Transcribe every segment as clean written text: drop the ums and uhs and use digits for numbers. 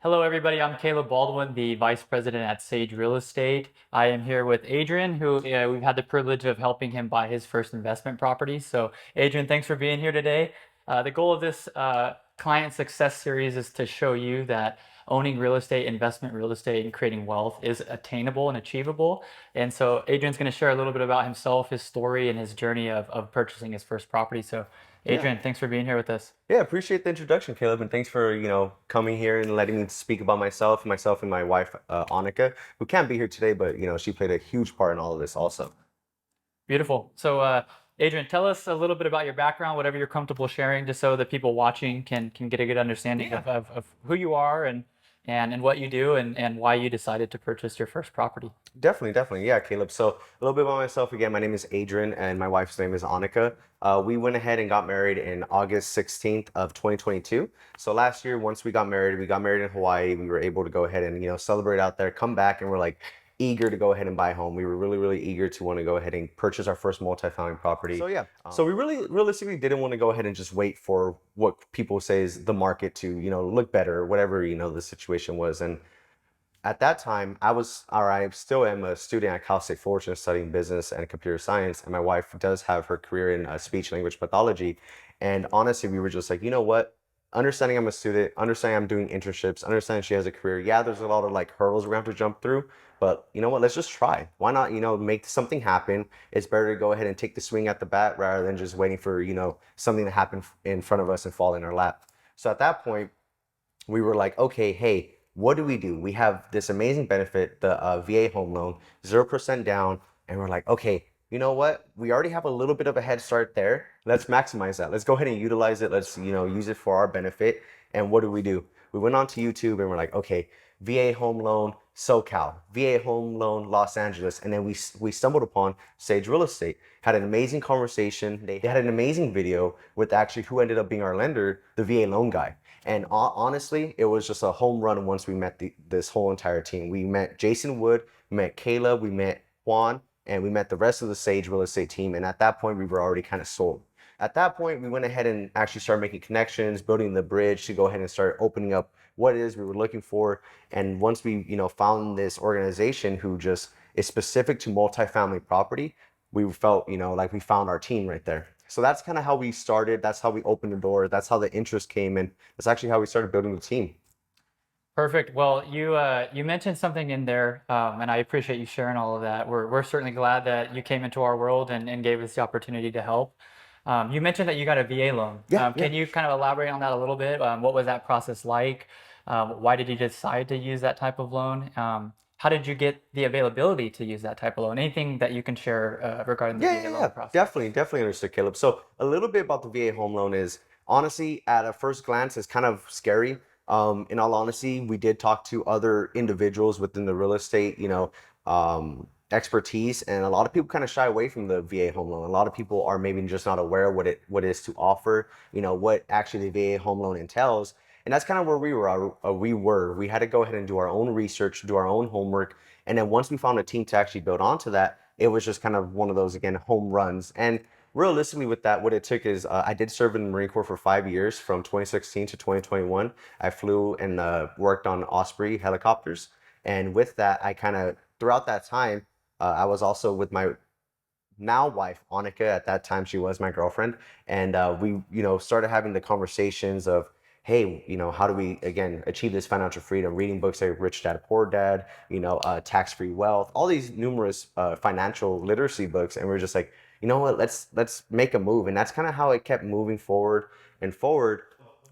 Hello, everybody. I'm Caleb Baldwin, the Vice President at Sage Real Estate. I am here with Adrian, who we've had the privilege of helping him buy his first investment property. So, Adrian, thanks for being here today. The goal of this client success series is to show you that owning real estate, investment real estate, and creating wealth is attainable and achievable. And so, Adrian's going to share a little bit about himself, his story, and his journey of purchasing his first property. So, Yeah. Adrian, thanks for being here with us. Yeah, appreciate the introduction, Caleb, and thanks for, coming here and letting me speak about myself and my wife, Annika, who can't be here today, but, she played a huge part in all of this also. Beautiful. So, Adrian, tell us a little bit about your background, whatever you're comfortable sharing, just so the people watching can get a good understanding Yeah. of who you are and what you do and why you decided to purchase your first property. Definitely, definitely. Yeah, Caleb. So a little bit about myself again. My name is Adrian and my wife's name is Annika. We went ahead and got married in August 16th of 2022. So last year, once we got married in Hawaii. We were able to go ahead and, celebrate out there, come back, and we're like eager to go ahead and buy a home. We were really, really eager to want to go ahead and purchase our first multifamily property. So yeah, so we really realistically didn't want to go ahead and just wait for what people say is the market to, look better or whatever, the situation was. And at that time, I still am a student at Cal State Fullerton studying business and computer science. And my wife does have her career in speech language pathology. And honestly, we were just like, you know what? Understanding I'm a student, understanding I'm doing internships, understanding she has a career. Yeah, there's a lot of like hurdles we're going to have to jump through. But you know what? Let's just try. Why not, make something happen? It's better to go ahead and take the swing at the bat rather than just waiting for, something to happen in front of us and fall in our lap. So at that point, we were like, okay, hey, what do? We have this amazing benefit, the VA home loan, 0% down. And we're like, okay, you know what? We already have a little bit of a head start there. Let's maximize that. Let's go ahead and utilize it. Let's, use it for our benefit. And what do? We went on to YouTube and we're like, okay, VA home loan, SoCal, VA home loan, Los Angeles. And then we stumbled upon Sage Real Estate, had an amazing conversation. They had an amazing video with actually who ended up being our lender, the VA loan guy. And honestly, it was just a home run once we met this whole entire team. We met Jason Wood, we met Kayla, we met Juan, and we met the rest of the Sage Real Estate team. And at that point, we were already kind of sold. At that point, we went ahead and actually started making connections, building the bridge to go ahead and start opening up what it is we were looking for. And once we, found this organization who just is specific to multifamily property, we felt, like we found our team right there. So that's kind of how we started. That's how we opened the door. That's how the interest came in. That's actually how we started building the team. Perfect. Well, you mentioned something in there, and I appreciate you sharing all of that. We're certainly glad that you came into our world and gave us the opportunity to help. You mentioned that you got a VA loan. Yeah, yeah. Can you kind of elaborate on that a little bit? What was that process like? Why did you decide to use that type of loan? How did you get the availability to use that type of loan? Anything that you can share regarding the Yeah, VA yeah, loan yeah. process? Definitely understood, Caleb. So a little bit about the VA home loan is honestly, at a first glance, it's kind of scary. In all honesty, we did talk to other individuals within the real estate, expertise, and a lot of people kind of shy away from the VA home loan. A lot of people are maybe just not aware what it is to offer, what actually the VA home loan entails. And that's kind of where we were. We had to go ahead and do our own research, do our own homework, and then once we found a team to actually build onto that, it was just kind of one of those again home runs. And realistically, with that, what it took is I did serve in the Marine Corps for 5 years, from 2016 to 2021. I flew and worked on Osprey helicopters, and with that, I kind of throughout that time, I was also with my now wife Annika. At that time, she was my girlfriend, and we started having the conversations of, hey, how do we again achieve this financial freedom? Reading books like Rich Dad Poor Dad, tax-free wealth, all these numerous financial literacy books, and we're just like, you know what, let's make a move. And that's kind of how it kept moving forward and forward.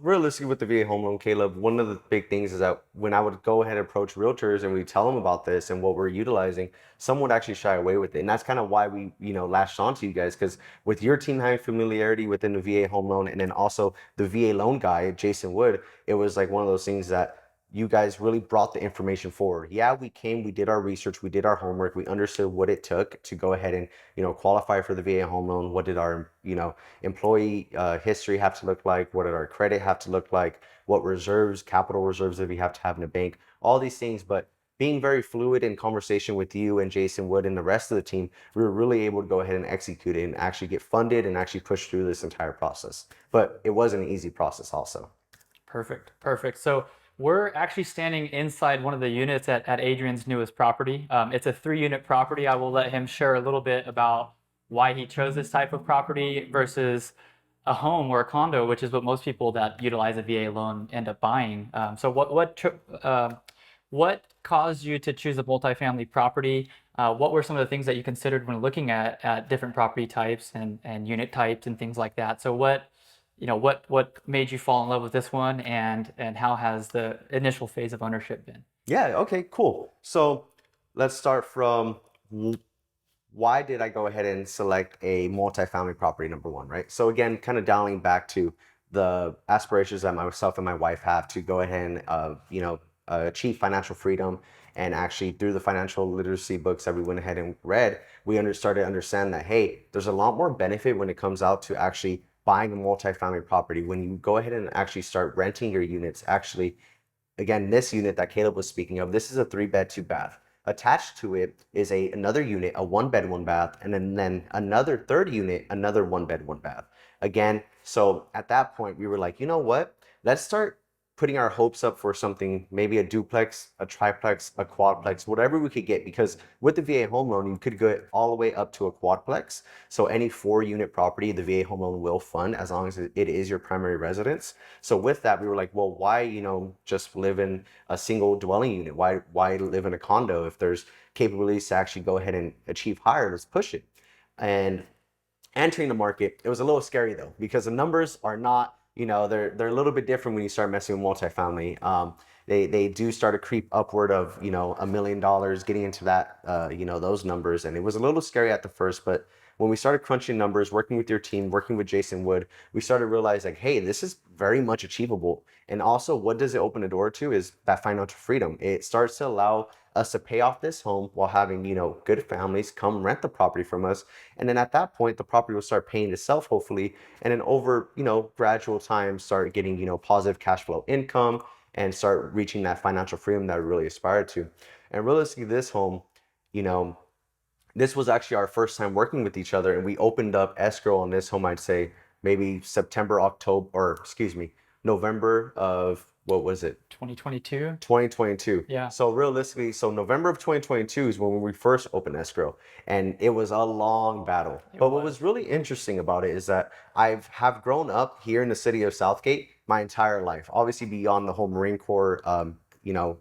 Realistically, with the VA home loan, Caleb, one of the big things is that when I would go ahead and approach realtors and we tell them about this and what we're utilizing, some would actually shy away with it. And that's kind of why we, latched on to you guys, because with your team having familiarity within the VA home loan and then also the VA loan guy, Jason Wood, it was like one of those things that you guys really brought the information forward. Yeah, we came, we did our research, we did our homework, we understood what it took to go ahead and, qualify for the VA home loan. What did our, employee history have to look like? What did our credit have to look like? What reserves, capital reserves did we have to have in a bank? All these things, but being very fluid in conversation with you and Jason Wood and the rest of the team, we were really able to go ahead and execute it and actually get funded and actually push through this entire process. But it wasn't an easy process also. Perfect. Perfect. So We're actually standing inside one of the units at Adrian's newest property. It's a 3 unit property. I will let him share a little bit about why he chose this type of property versus a home or a condo, which is what most people that utilize a VA loan end up buying. So what caused you to choose a multifamily property? What were some of the things that you considered when looking at different property types and unit types and things like that? So what made you fall in love with this one, and how has the initial phase of ownership been? Yeah, okay, cool. So let's start from why did I go ahead and select a multifamily property, number one, right? So again, kind of dialing back to the aspirations that myself and my wife have to go ahead and achieve financial freedom. And actually through the financial literacy books that we went ahead and read, we started to understand that, hey, there's a lot more benefit when it comes out to actually buying a multifamily property. When you go ahead and actually start renting your units, actually, again, this unit that Caleb was speaking of, this is a 3-bed, 2-bath. Attached to it is another unit, a 1-bed, 1-bath, and then another third unit, another 1-bed, 1-bath. Again, so at that point, we were like, you know what? Let's start putting our hopes up for something, maybe a duplex, a triplex, a quadplex, whatever we could get. Because with the VA home loan, you could go all the way up to a quadplex. So any 4-unit property, the VA home loan will fund as long as it is your primary residence. So with that, we were like, well, why, just live in a single dwelling unit? Why live in a condo if there's capabilities to actually go ahead and achieve higher? Let's push it. And entering the market, it was a little scary though, because the numbers are not, they're a little bit different when you start messing with multifamily. They do start to creep upward of, $1 million, getting into that, those numbers. And it was a little scary at the first, but when we started crunching numbers, working with your team, working with Jason Wood, we started to realize like, hey, this is very much achievable. And also, what does it open the door to is that financial freedom. It starts to allow us to pay off this home while having, good families come rent the property from us. And then at that point, the property will start paying itself, hopefully. And then over, gradual time, start getting, positive cash flow income and start reaching that financial freedom that we really aspired to. And realistically, this home, you know, this was actually our first time working with each other, and we opened up escrow on this home, I'd say maybe September, October, or excuse me, November of, what was it? 2022. 2022. Yeah. So realistically, so November of 2022 is when we first opened escrow, and it was a long battle. But what was really interesting about it is that have grown up here in the city of Southgate my entire life. Obviously, beyond the whole Marine Corps,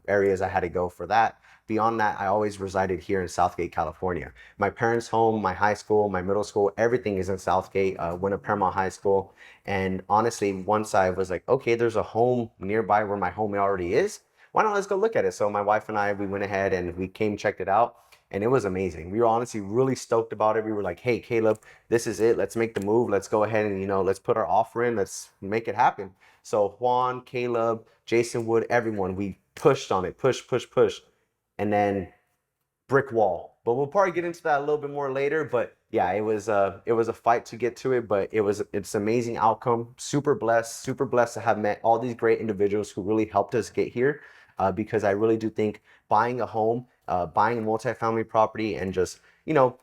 areas I had to go for that. Beyond that, I always resided here in Southgate, California. My parents' home, my high school, my middle school, everything is in Southgate. Went to Paramount High School. And honestly, once I was like, okay, there's a home nearby where my home already is. Why not let's go look at it? So my wife and I, we went ahead and we came, checked it out. And it was amazing. We were honestly really stoked about it. We were like, hey, Caleb, this is it. Let's make the move. Let's go ahead and, let's put our offer in. Let's make it happen. So Juan, Caleb, Jason Wood, everyone, we pushed on it, push. And then brick wall. But we'll probably get into that a little bit more later. But yeah, it was a fight to get to it, but it's amazing outcome. Super blessed to have met all these great individuals who really helped us get here. Because I really do think buying a home, buying a multifamily property, and just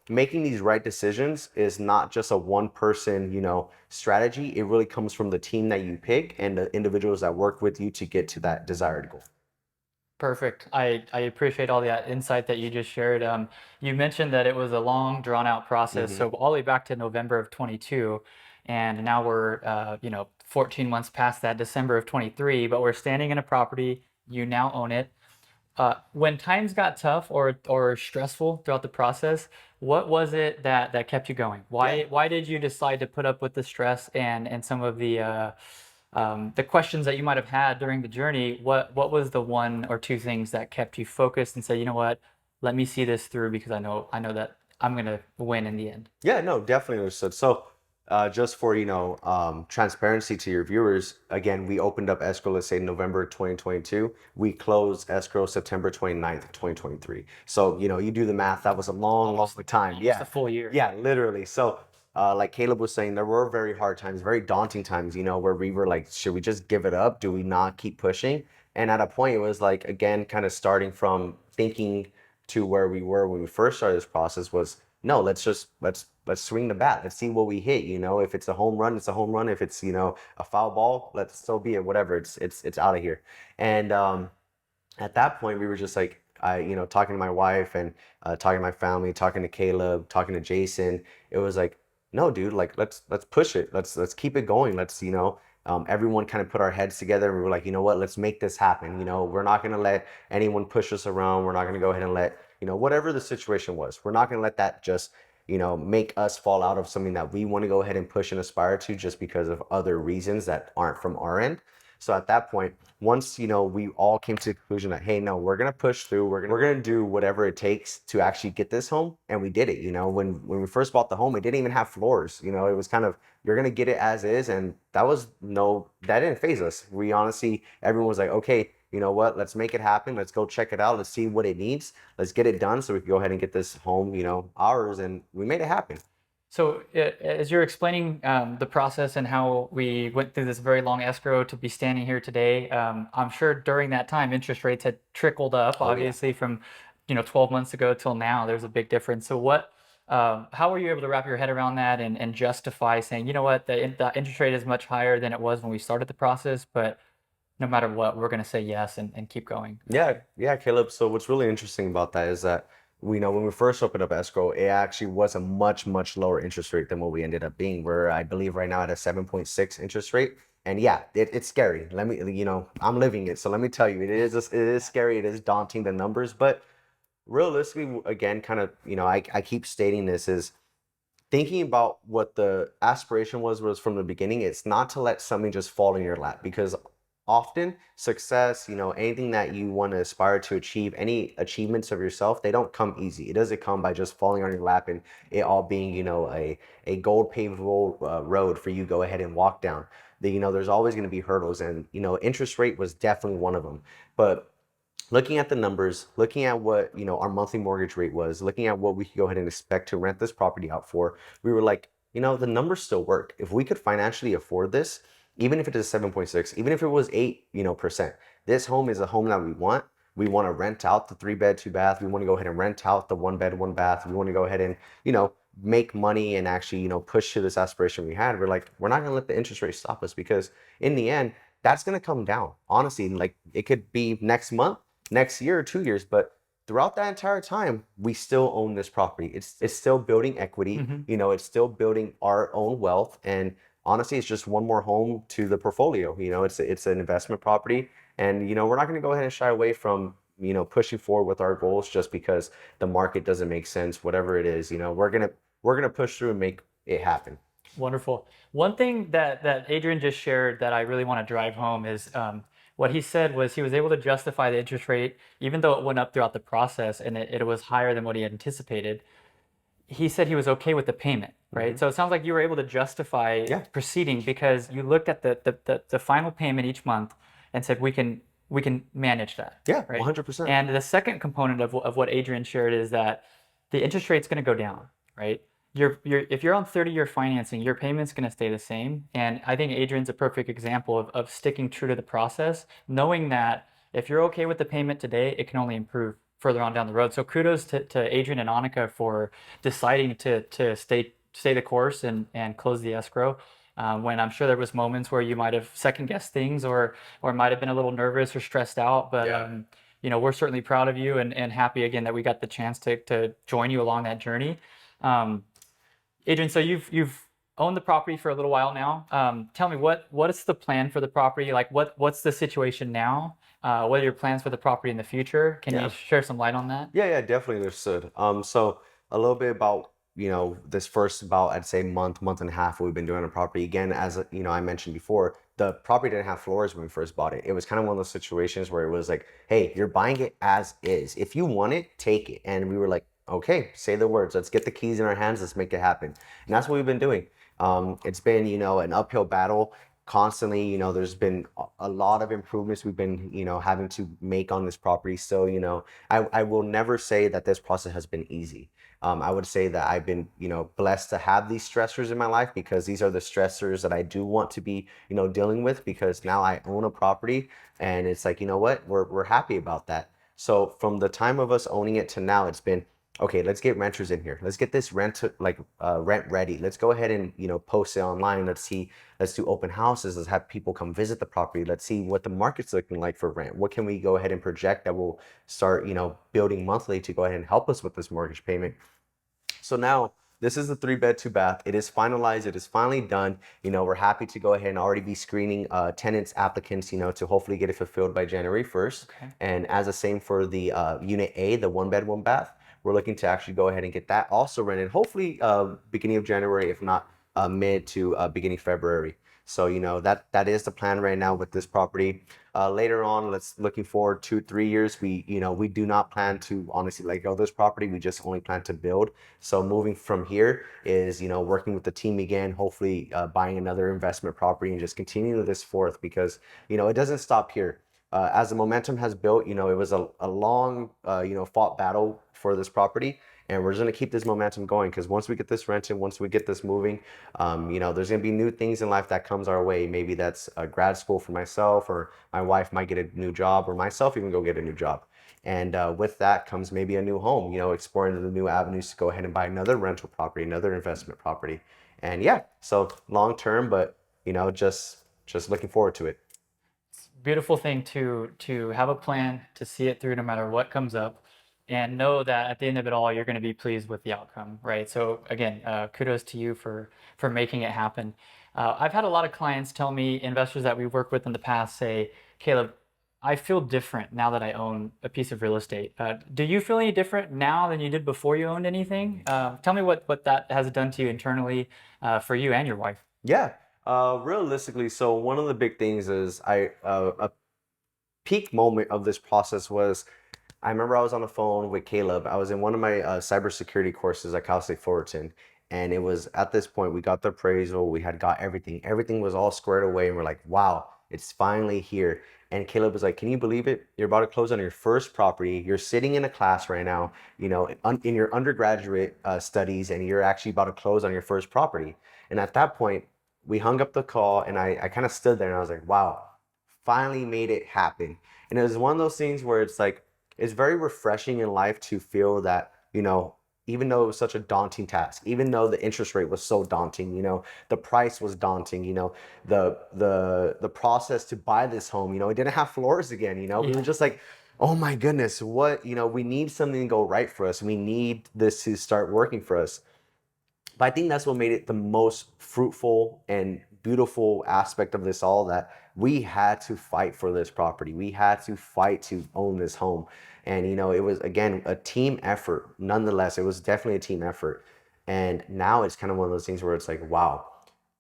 making these right decisions is not just a one person strategy. It really comes from the team that you pick and the individuals that work with you to get to that desired goal. Perfect. I appreciate all the insight that you just shared. You mentioned that it was a long, drawn out process. Hmm. So all the way back to November of 22, and now we're 14 months past that, December of 23. But we're standing in a property. You now own it. When times got tough or stressful throughout the process, what was it that kept you going? Yeah. Why did you decide to put up with the stress and some of the questions that you might have had during the journey? What was the one or two things that kept you focused and said, you know what, let me see this through because I know that I'm gonna win in the end. Yeah, no, definitely understood. So, just for transparency to your viewers, again, we opened up escrow, let's say November 2022. We closed escrow September 29th, 2023. So, you do the math. That was a long time. Almost Yeah, a full year. yeah, literally. So, like Caleb was saying, there were very hard times, very daunting times, where we were like, should we just give it up? Do we not keep pushing? And at a point, it was like, again, kind of starting from thinking to where we were when we first started this process was no, let's swing the bat. Let's see what we hit. You know, if it's a home run, it's a home run. If it's, you know, a foul ball, let's so be it. Whatever. It's out of here. And at that point, we were just like, you know, talking to my wife and talking to my family, talking to Caleb, talking to Jason. It was like, no, dude, like let's push it. Let's keep it going. Let's, you know, everyone kind of put our heads together and we were like, you know what, let's make this happen. You know, we're not gonna let anyone push us around. We're not gonna go ahead and let, you know, whatever the situation was, we're not gonna let that just, you know, make us fall out of something that we want to go ahead and push and aspire to just because of other reasons that aren't from our end. So at that point, once, you know, we all came to the conclusion that, hey, no, we're gonna push through, we're gonna do whatever it takes to actually get this home, and we did it. You know, when we first bought the home, it didn't even have floors. You know, it was kind of, you're gonna get it as is, and that didn't phase us. We honestly, everyone was like, okay, you know what, let's make it happen. Let's go check it out. Let's see what it needs. Let's get it done so we can go ahead and get this home, you know, ours, and we made it happen. So, as you're explaining the process and how we went through this very long escrow to be standing here today, I'm sure during that time interest rates had trickled up, Oh yeah. obviously from 12 months ago till now. There's a big difference. So, how were you able to wrap your head around that and justify saying, you know what, the interest rate is much higher than it was when we started the process, but no matter what, we're going to say yes and keep going. Yeah, yeah, Caleb. So what's really interesting about that is that we know when we first opened up escrow, it actually was a much, much lower interest rate than what we ended up being. We're, I believe, right now at a 7.6 interest rate. And yeah, it's scary. Let me, you know, I'm living it. So let me tell you, it is scary. It is daunting, the numbers. But realistically, again, kind of, you know, I keep stating this is thinking about what the aspiration was from the beginning. It's not to let something just fall in your lap, because often success, you know, anything that you want to aspire to achieve, any achievements of yourself, they don't come easy. It doesn't come by just falling on your lap and it all being, you know, a gold paved road for you go ahead and walk down. You know, there's always going to be hurdles, and you know, interest rate was definitely one of them. But looking at the numbers, looking at what, you know, our monthly mortgage rate was, looking at what we could go ahead and expect to rent this property out for, we were like, you know, the numbers still work. If we could financially afford this, even if it is 7.6, even if it was 8, you know, percent, this home is a home that we want. We want to rent out the 3 bed, 2 bath. We want to go ahead and rent out the 1 bed, 1 bath. We want to go ahead and, you know, make money and actually, you know, push to this aspiration we had. We're like, we're not going to let the interest rate stop us, because in the end, that's going to come down. Honestly, like it could be next month, next year or 2 years, but throughout that entire time, we still own this property. It's still building equity, Hmm. you know, it's still building our own wealth. And honestly, it's just one more home to the portfolio. You know, it's an investment property. And you know, we're not going to go ahead and shy away from, you know, pushing forward with our goals just because the market doesn't make sense, whatever it is. You know, we're gonna push through and make it happen. Wonderful. One thing that Adrian just shared that I really want to drive home is what he said was he was able to justify the interest rate, even though it went up throughout the process and it was higher than what he had anticipated. He said he was okay with the payment, right? Hmm. So it sounds like you were able to justify Yeah, proceeding because you looked at the final payment each month and said we can manage that, yeah, right? 100%. And the second component of what Adrian shared is that the interest rate's going to go down, right? If you're on 30-year financing, your payment's going to stay the same. And I think Adrian's a perfect example of sticking true to the process, knowing that if you're okay with the payment today, it can only improve further on down the road. So kudos to Adrian and Annika for deciding to stay the course and close the escrow. When I'm sure there was moments where you might have second guessed things or might have been a little nervous or stressed out, but Yeah. we're certainly proud of you and happy again that we got the chance to join you along that journey. Um, Adrian, so you've owned the property for a little while now. Tell me what is the plan for the property? Like what's the situation now? What are your plans for the property in the future? Can you Yeah. share some light on that? Yeah, yeah, definitely understood. So a little bit about, you know, this first about, I'd say month and a half we've been doing a property. Again, as you know, I mentioned before, the property didn't have floors when we first bought it. It was kind of one of those situations where it was like, hey, you're buying it as is. If you want it, take it. And we were like, okay, say the words. Let's get the keys in our hands. Let's make it happen. And that's what we've been doing. It's been, you know, an uphill battle constantly. You know, there's been a lot of improvements we've been, you know, having to make on this property. So, you know, I will never say that this process has been easy. I would say that I've been, you know, blessed to have these stressors in my life, because these are the stressors that I do want to be, you know, dealing with, because now I own a property and it's like, you know what, we're happy about that. So from the time of us owning it to now, it's been okay, let's get renters in here. Let's get this rent ready. Let's go ahead and post it online. Let's do open houses. Let's have people come visit the property. Let's see what the market's looking like for rent. What can we go ahead and project that will start building monthly to go ahead and help us with this mortgage payment. So now this is the 3-bed, 2-bath. It is finalized. It is finally done. We're happy to go ahead and already be screening tenants, applicants, to hopefully get it fulfilled by January 1st. Okay. And as the same for the unit A, the 1-bed, 1-bath, we're looking to actually go ahead and get that also rented, hopefully beginning of January, if not mid to beginning February. So that is the plan right now with this property. Later on, let's looking forward 2-3 years. We do not plan to honestly let go of this property. We just only plan to build. So moving from here is working with the team again, hopefully buying another investment property and just continue this forth because it doesn't stop here. As the momentum has built, it was a long fought battle for this property. And we're just going to keep this momentum going because once we get this rented, once we get this moving, there's going to be new things in life that comes our way. Maybe that's a grad school for myself, or my wife might get a new job, or myself even go get a new job. And with that comes maybe a new home, exploring the new avenues to go ahead and buy another rental property, another investment property. And yeah, so long term, but just looking forward to it. Beautiful thing to have a plan, to see it through no matter what comes up, and know that at the end of it all you're going to be pleased with the outcome, right? So again, kudos to you for making it happen. I've had a lot of clients tell me, investors that we've worked with in the past, say, Caleb, I feel different now that I own a piece of real estate. Do you feel any different now than you did before you owned anything? Tell me what that has done to you internally, for you and your wife. Yeah. Realistically, so one of the big things is a peak moment of this process was I remember I was on the phone with Caleb. I was in one of my cybersecurity courses at Cal State Fullerton. And it was at this point, we got the appraisal, we had got everything. Everything was all squared away. And we're like, wow, it's finally here. And Caleb was like, can you believe it? You're about to close on your first property. You're sitting in a class right now, in your undergraduate studies, and you're actually about to close on your first property. And at that point, we hung up the call and I kind of stood there and I was like, wow, finally made it happen. And it was one of those things where it's like, it's very refreshing in life to feel that, even though it was such a daunting task, even though the interest rate was so daunting, the price was daunting, the process to buy this home, it didn't have floors again, we were just like, oh my goodness, what, we need something to go right for us. We need this to start working for us. But I think that's what made it the most fruitful and beautiful aspect of this all, that we had to fight for this property. We had to fight to own this home. And, it was, again, a team effort. Nonetheless, it was definitely a team effort. And now it's kind of one of those things where it's like, wow,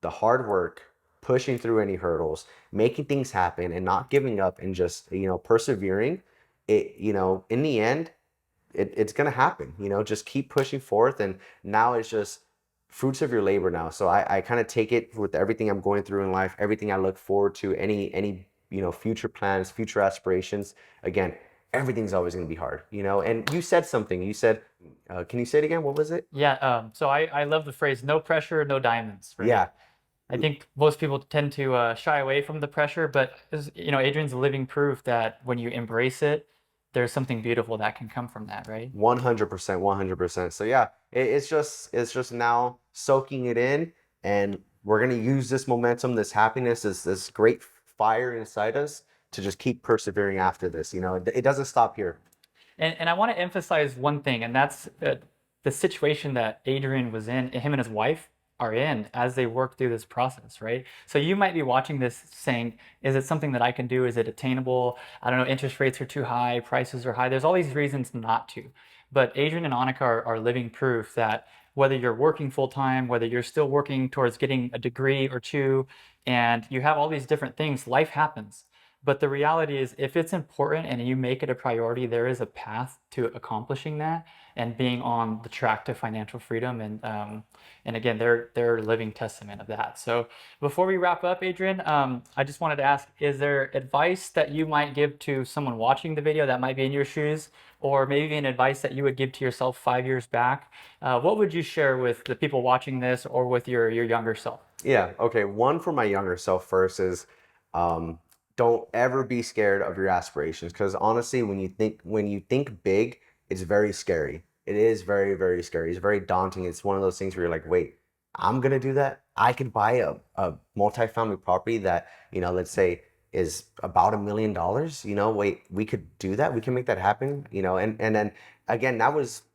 the hard work, pushing through any hurdles, making things happen and not giving up and just, persevering. In the end, it's going to happen, just keep pushing forth. And now it's just fruits of your labor now. So I kind of take it with everything I'm going through in life, everything I look forward to, any future plans, future aspirations. Again, everything's always going to be hard, and you said something, you said, can you say it again? What was it? Yeah, so I love the phrase, no pressure, no diamonds, right? Yeah. I think most people tend to shy away from the pressure, but Adrian's living proof that when you embrace it, there's something beautiful that can come from that, right? 100%, 100%. So yeah, it's just now soaking it in, and we're gonna use this momentum, this happiness, this great fire inside us to just keep persevering after this. It doesn't stop here. And I want to emphasize one thing, and that's the situation that Adrian was in, him and his wife are in as they work through this process, right? So you might be watching this saying, is it something that I can do? Is it attainable? I don't know, interest rates are too high, prices are high. There's all these reasons not to. But Adrian and Annika are living proof that whether you're working full time, whether you're still working towards getting a degree or two, and you have all these different things, life happens. But the reality is, if it's important and you make it a priority, there is a path to accomplishing that and being on the track to financial freedom. And again, they're a living testament of that. So before we wrap up, Adrian, I just wanted to ask: is there advice that you might give to someone watching the video that might be in your shoes, or maybe an advice that you would give to yourself 5 years back? What would you share with the people watching this, or with your younger self? Yeah. Okay. One for my younger self first is, um, don't ever be scared of your aspirations. Because honestly, when you think big, it's very scary. it is very, very scary. It's very daunting. It's one of those things where you're like, wait, I'm gonna do that. I could buy a multifamily property that, let's say is about $1 million. Wait, we could do that. We can make that happen. And then again,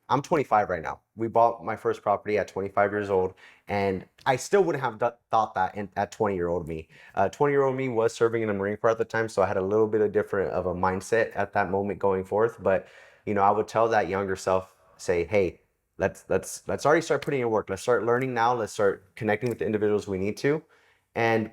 I'm 25 right now. We bought my first property at 25 years old, and I still wouldn't have thought that at 20-year-old me. 20-year-old me was serving in the Marine Corps at the time, so I had a little bit of different of a mindset at that moment going forth. But I would tell that younger self, say, hey, let's already start putting in work. Let's start learning now. Let's start connecting with the individuals we need to, and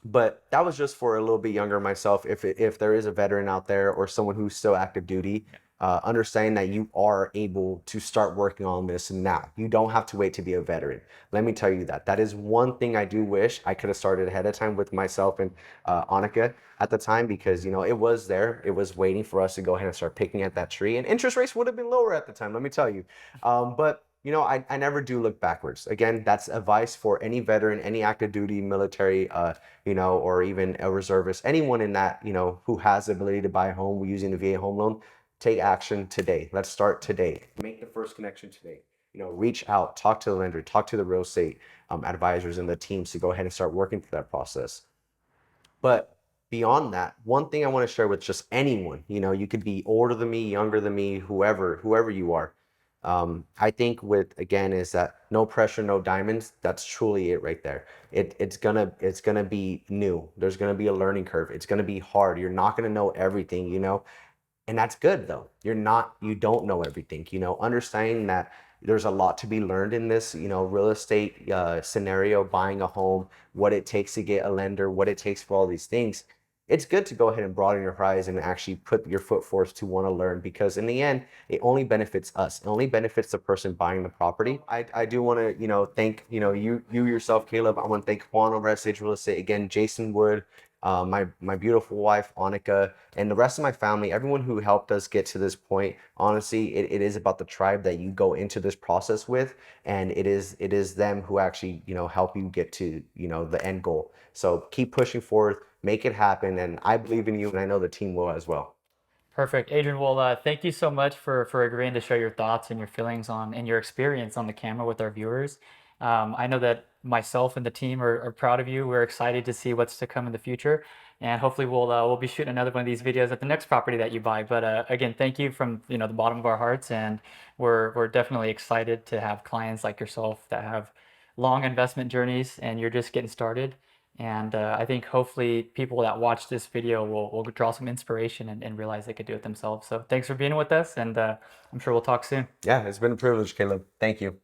but that was just for a little bit younger myself. If there is a veteran out there or someone who's still active duty, understanding that you are able to start working on this now. You don't have to wait to be a veteran. Let me tell you that. That is one thing I do wish I could have started ahead of time with myself and Annika at the time, because it was there. It was waiting for us to go ahead and start picking at that tree. And interest rates would have been lower at the time, let me tell you. But I never do look backwards. Again, that's advice for any veteran, any active duty military, or even a reservist, anyone in that, who has the ability to buy a home using the VA home loan. Take action today. Let's start today. Make the first connection today. Reach out, talk to the lender, talk to the real estate advisors and the teams to go ahead and start working through that process. But beyond that, one thing I want to share with just anyone, you could be older than me, younger than me, whoever you are. I think again, is that no pressure, no diamonds. That's truly it right there. It's gonna be new. There's gonna be a learning curve. It's gonna be hard. You're not gonna know everything, and that's good though. You don't know everything, understanding that there's a lot to be learned in this, real estate scenario, buying a home, what it takes to get a lender, what it takes for all these things. It's good to go ahead and broaden your horizon and actually put your foot forth to want to learn, because in the end, it only benefits us. It only benefits the person buying the property. I do want to, thank, you yourself, Caleb. I want to thank Juan over at Sage Real Estate. Again, Jason Wood, my beautiful wife, Annika, and the rest of my family, everyone who helped us get to this point. Honestly, it is about the tribe that you go into this process with, and it is them who actually, help you get to, the end goal. So keep pushing forward, make it happen, and I believe in you, and I know the team will as well. Perfect. Adrian, well, thank you so much for agreeing to share your thoughts and your feelings on and your experience on the camera with our viewers. I know that myself and the team are proud of you. We're excited to see what's to come in the future, and hopefully we'll be shooting another one of these videos at the next property that you buy. But again, thank you from the bottom of our hearts, and we're definitely excited to have clients like yourself that have long investment journeys, and you're just getting started. And I think hopefully people that watch this video will draw some inspiration and realize they could do it themselves. So thanks for being with us, and I'm sure we'll talk soon. Yeah, it's been a privilege, Caleb. Thank you.